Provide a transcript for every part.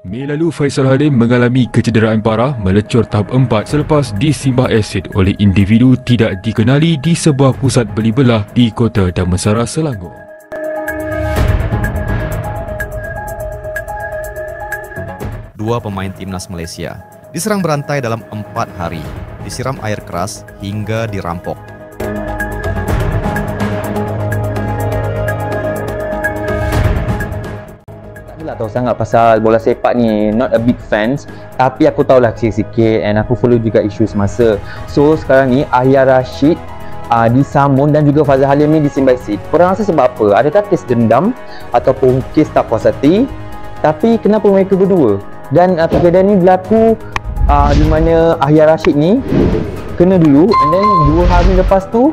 Mei lalu Faisal Halim mengalami kecederaan parah melecur tahap 4 selepas disimbah asid oleh individu tidak dikenali di sebuah pusat beli belah di Kota Damansara, Selangor. Dua pemain timnas Malaysia diserang berantai dalam 4 hari, disiram air keras hingga dirampok. Tak tahu sangat pasal bola sepak ni, not a big fans, tapi aku tahulah sikit-sikit and aku follow juga isu semasa. So sekarang ni Ahya Rashid disamun dan juga Faizal Halim ni disimbah asid. Korang rasa sebab apa? Adakah kes dendam ataupun kes tak puas hati? Tapi kenapa mereka berdua? Dan kejadian ni berlaku di mana Ahya Rashid ni kena dulu, and then 2 hari lepas tu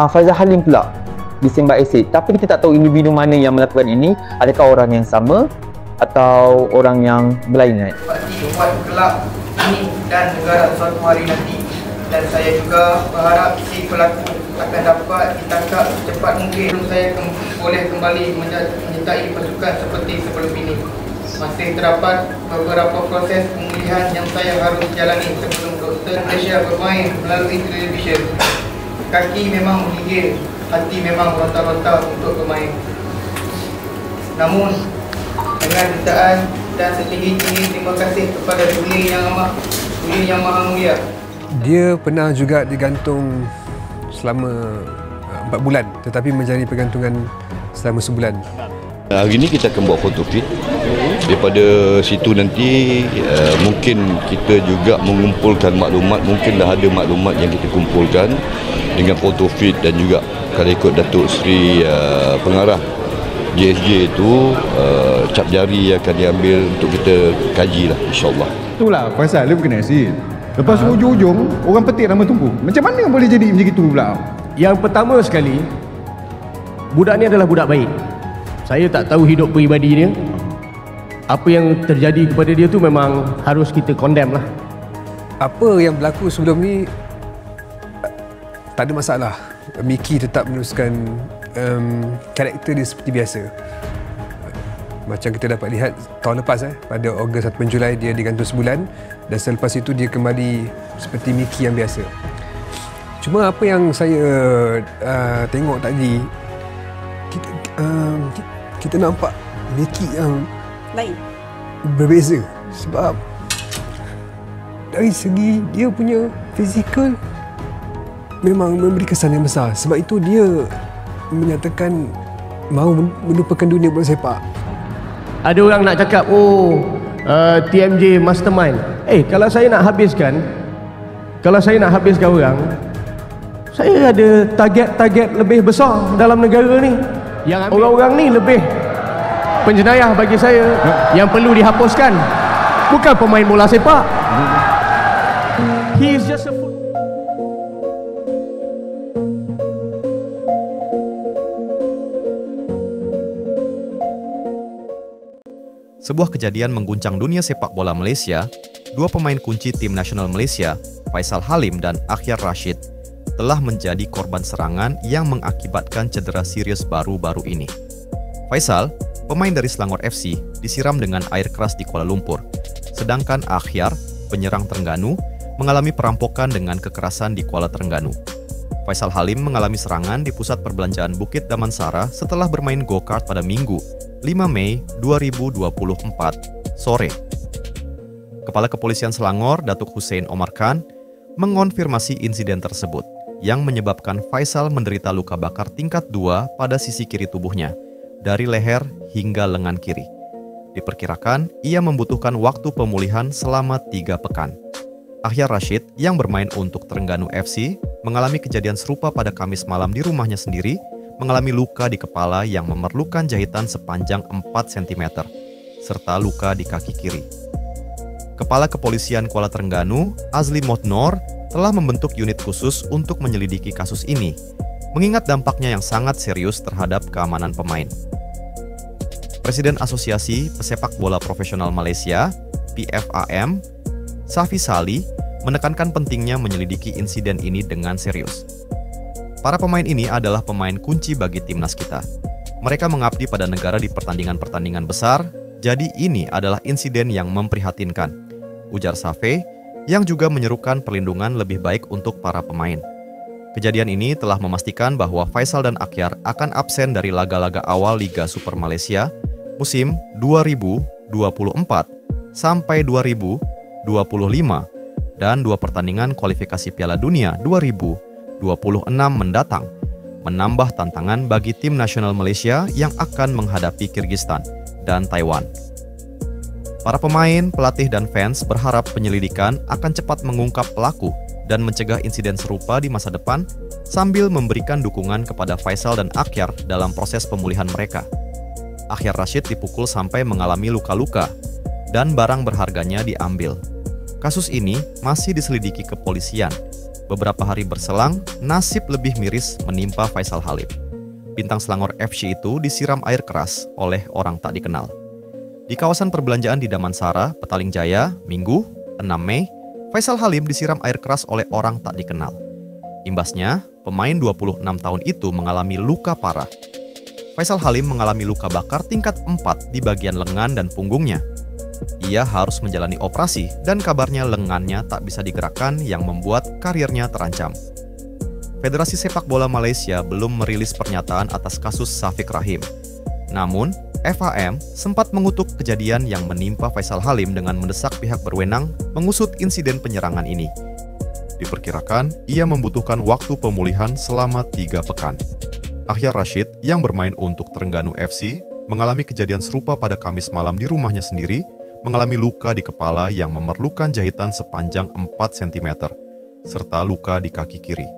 Faizal Halim pula disimbah asid. Tapi kita tak tahu individu mana yang melakukan ini. Adakah orang yang sama atau orang yang berlainan? Buat kelab ini dan negara suatu hari nanti, dan saya juga berharap si pelaku akan dapat ditangkap secepat mungkin. Saya boleh kembali menyertai pasukan seperti sebelum ini. Masih terdapat beberapa proses pemulihan yang saya harus jalani sebelum Doktor Malaysia bermain melalui televisyen. Kaki memang menggigil, hati memang ronta-ronta untuk bermain. Namun dengan jutaan dan setinggi-tinggi terima kasih kepada dunia yang maha mulia. Dia pernah juga digantung selama 4 bulan, tetapi menjalani pergantungan selama sebulan. Hari ini kita akan buat foto fit. Daripada situ nanti mungkin kita juga mengumpulkan maklumat. Mungkin dah ada maklumat yang kita kumpulkan dengan foto fit, dan juga kalau ikut Datuk Seri pengarah JSJ itu cap jari akan diambil untuk kita kaji lah, insyaAllah. Itulah Faisal dia kena asid. Lepas hujung-hujung orang petik nama tumpu. Macam mana boleh jadi macam itu pula? Yang pertama sekali, budak ni adalah budak baik. Saya tak tahu hidup peribadi dia. Apa yang terjadi kepada dia tu memang harus kita condemn lah. Apa yang berlaku sebelum ni tak ada masalah. Miki tetap meneruskan karakter dia seperti biasa. Macam kita dapat lihat tahun lepas pada Ogos 1 Julai dia digantung sebulan, dan selepas itu dia kembali seperti Miki yang biasa. Cuma apa yang saya tengok tadi, kita nampak Miki yang lain, berbeza. Sebab dari segi dia punya fizikal memang memberi kesan yang besar. Sebab itu dia menyatakan mahu melupakan dunia bola sepak. Ada orang nak cakap, TMJ mastermind. Kalau saya nak habiskan orang, saya ada target lebih besar dalam negara ni. Yang orang-orang ni lebih penjenayah bagi saya, yang perlu dihapuskan. Bukan pemain bola sepak. He is just a Sebuah kejadian mengguncang dunia sepak bola Malaysia. Dua pemain kunci tim nasional Malaysia, Faisal Halim dan Ahya Rashid, telah menjadi korban serangan yang mengakibatkan cedera serius baru-baru ini. Faisal, pemain dari Selangor FC, disiram dengan air keras di Kuala Lumpur. Sedangkan Ahya, penyerang Terengganu, mengalami perampokan dengan kekerasan di Kuala Terengganu. Faisal Halim mengalami serangan di pusat perbelanjaan Bukit Damansara setelah bermain go-kart pada Minggu, 5 Mei 2024, sore. Kepala Kepolisian Selangor, Datuk Hussein Omar Khan, mengonfirmasi insiden tersebut yang menyebabkan Faisal menderita luka bakar tingkat 2 pada sisi kiri tubuhnya, dari leher hingga lengan kiri. Diperkirakan ia membutuhkan waktu pemulihan selama 3 pekan. Ahya Rashid yang bermain untuk Terengganu FC mengalami kejadian serupa pada Kamis malam di rumahnya sendiri, mengalami luka di kepala yang memerlukan jahitan sepanjang 4 cm, serta luka di kaki kiri. Kepala Kepolisian Kuala Terengganu, Azli Motnor, telah membentuk unit khusus untuk menyelidiki kasus ini, mengingat dampaknya yang sangat serius terhadap keamanan pemain. Presiden Asosiasi Pesepak Bola Profesional Malaysia, PFAM, Safi Sali, menekankan pentingnya menyelidiki insiden ini dengan serius. Para pemain ini adalah pemain kunci bagi timnas kita. Mereka mengabdi pada negara di pertandingan-pertandingan besar, Jadi ini adalah insiden yang memprihatinkan, ujar Safe, yang juga menyerukan perlindungan lebih baik untuk para pemain. Kejadian ini telah memastikan bahwa Faisal dan Akhyar akan absen dari laga-laga awal Liga Super Malaysia musim 2024 sampai 2025 dan 2 pertandingan kualifikasi Piala Dunia 2026 mendatang, menambah tantangan bagi tim nasional Malaysia yang akan menghadapi Kyrgyzstan dan Taiwan. Para pemain, pelatih, dan fans berharap penyelidikan akan cepat mengungkap pelaku dan mencegah insiden serupa di masa depan sambil memberikan dukungan kepada Faisal dan Akhyar dalam proses pemulihan mereka. Akhyar Rashid dipukul sampai mengalami luka-luka dan barang berharganya diambil. Kasus ini masih diselidiki kepolisian. Beberapa hari berselang, nasib lebih miris menimpa Faisal Halim. Bintang Selangor FC itu disiram air keras oleh orang tak dikenal. Di kawasan perbelanjaan di Damansara, Petaling Jaya, Minggu, 6 Mei, Faisal Halim disiram air keras oleh orang tak dikenal. Imbasnya, pemain 26 tahun itu mengalami luka parah. Faisal Halim mengalami luka bakar tingkat 4 di bagian lengan dan punggungnya. Ia harus menjalani operasi dan kabarnya lengannya tak bisa digerakkan yang membuat karirnya terancam. Federasi Sepak Bola Malaysia belum merilis pernyataan atas kasus Syafiq Rahim. Namun, FHM sempat mengutuk kejadian yang menimpa Faisal Halim dengan mendesak pihak berwenang mengusut insiden penyerangan ini. Diperkirakan, ia membutuhkan waktu pemulihan selama 3 pekan. Akhyar Rashid yang bermain untuk Terengganu FC mengalami kejadian serupa pada Kamis malam di rumahnya sendiri, mengalami luka di kepala yang memerlukan jahitan sepanjang 4 cm, serta luka di kaki kiri.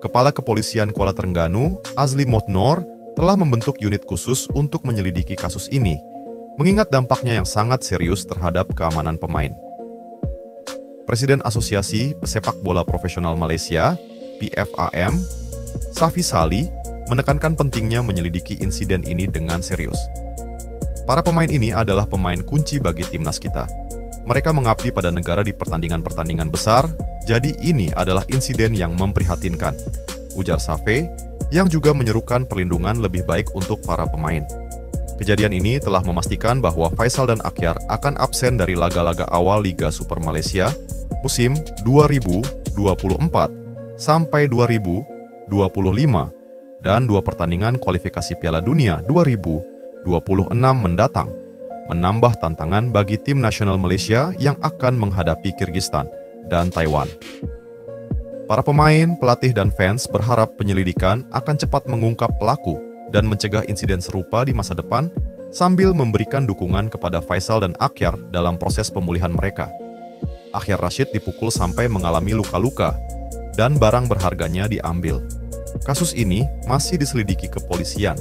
Kepala Kepolisian Kuala Terengganu, Azli Motnor, telah membentuk unit khusus untuk menyelidiki kasus ini, mengingat dampaknya yang sangat serius terhadap keamanan pemain. Presiden Asosiasi Pesepak Bola Profesional Malaysia, PFAM, Safi Sali, menekankan pentingnya menyelidiki insiden ini dengan serius. Para pemain ini adalah pemain kunci bagi timnas kita. Mereka mengabdi pada negara di pertandingan-pertandingan besar, jadi ini adalah insiden yang memprihatinkan, ujar Safe, yang juga menyerukan perlindungan lebih baik untuk para pemain. Kejadian ini telah memastikan bahwa Faisal dan Akhyar akan absen dari laga-laga awal Liga Super Malaysia musim 2024 sampai 2025 dan 2 pertandingan kualifikasi Piala Dunia 2026 mendatang, menambah tantangan bagi tim nasional Malaysia yang akan menghadapi Kyrgyzstan dan Taiwan. Para pemain, pelatih, dan fans berharap penyelidikan akan cepat mengungkap pelaku dan mencegah insiden serupa di masa depan sambil memberikan dukungan kepada Faisal dan Akhyar dalam proses pemulihan mereka. Akhyar Rashid dipukul sampai mengalami luka-luka dan barang berharganya diambil. Kasus ini masih diselidiki kepolisian.